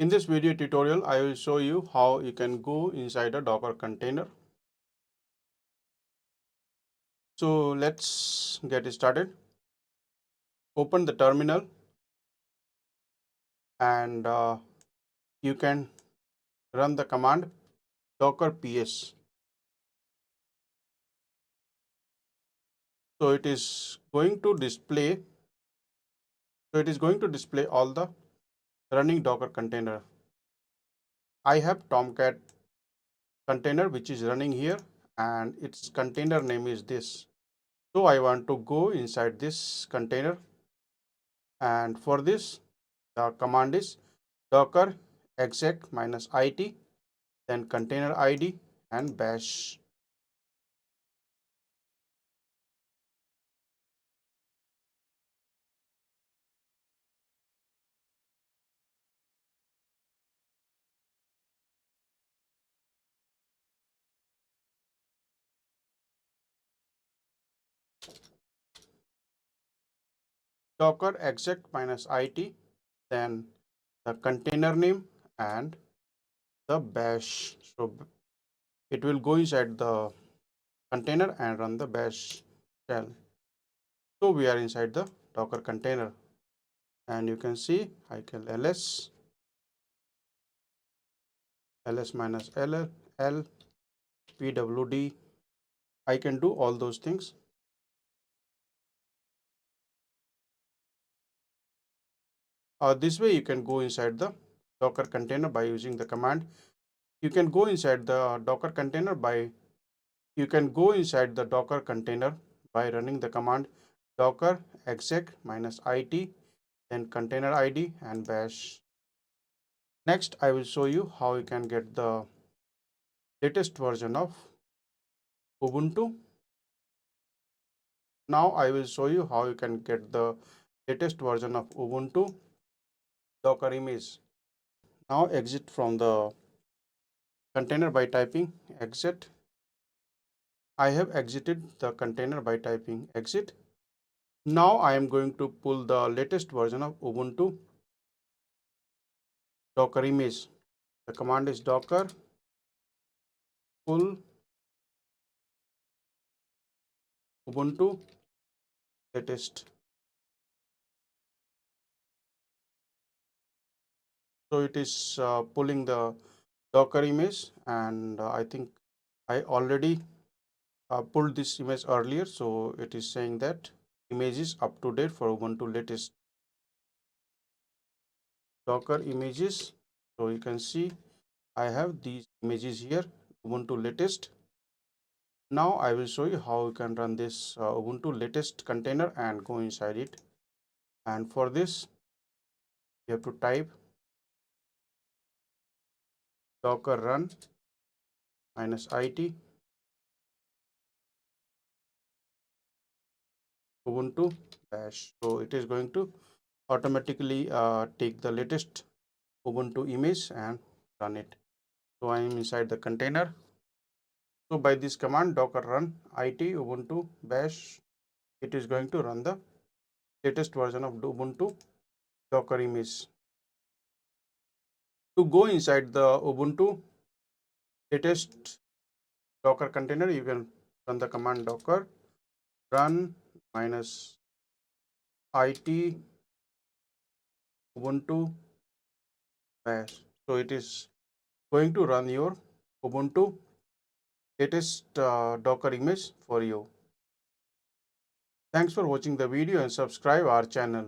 In this video tutorial, I will show you how you can go inside a Docker container. So let's get started. Open the terminal and you can run the command docker ps. So it is going to display all the running Docker container. I have Tomcat container which is running here and its container name is this. So I want to go inside this container, and for this the command is docker exec -it, then container id and bash. Docker exec -it, then the container name and the bash. So it will go inside the container and run the bash shell. So we are inside the Docker container, and you can see I can ls -ll l pwd. I can do all those things. This way you can go inside the Docker container by using the command. You can go inside the Docker container by running the command docker exec -it, then container id and bash. Next, I will show you how you can get the latest version of Ubuntu. Now I will show you how you can get the latest version of Ubuntu Docker image. Now exit from the container by typing exit. I have exited the container by typing exit. Now I am going to pull the latest version of Ubuntu Docker image. The command is docker pull Ubuntu latest. So it is pulling the Docker image, and I think I already pulled this image earlier. So it is saying that image is up to date for Ubuntu latest Docker images. So you can see I have these images here, Ubuntu latest. Now I will show you how you can run this Ubuntu latest container and go inside it. And for this, you have to type docker run -it Ubuntu bash. So it is going to automatically take the latest Ubuntu image and run it. So I am inside the container. So by this command docker run it Ubuntu bash, it is going to run the latest version of Ubuntu Docker image. To go inside the Ubuntu latest Docker container, you can run the command docker run -it Ubuntu bash. So it is going to run your Ubuntu latest Docker image for you. Thanks for watching the video and subscribe our channel.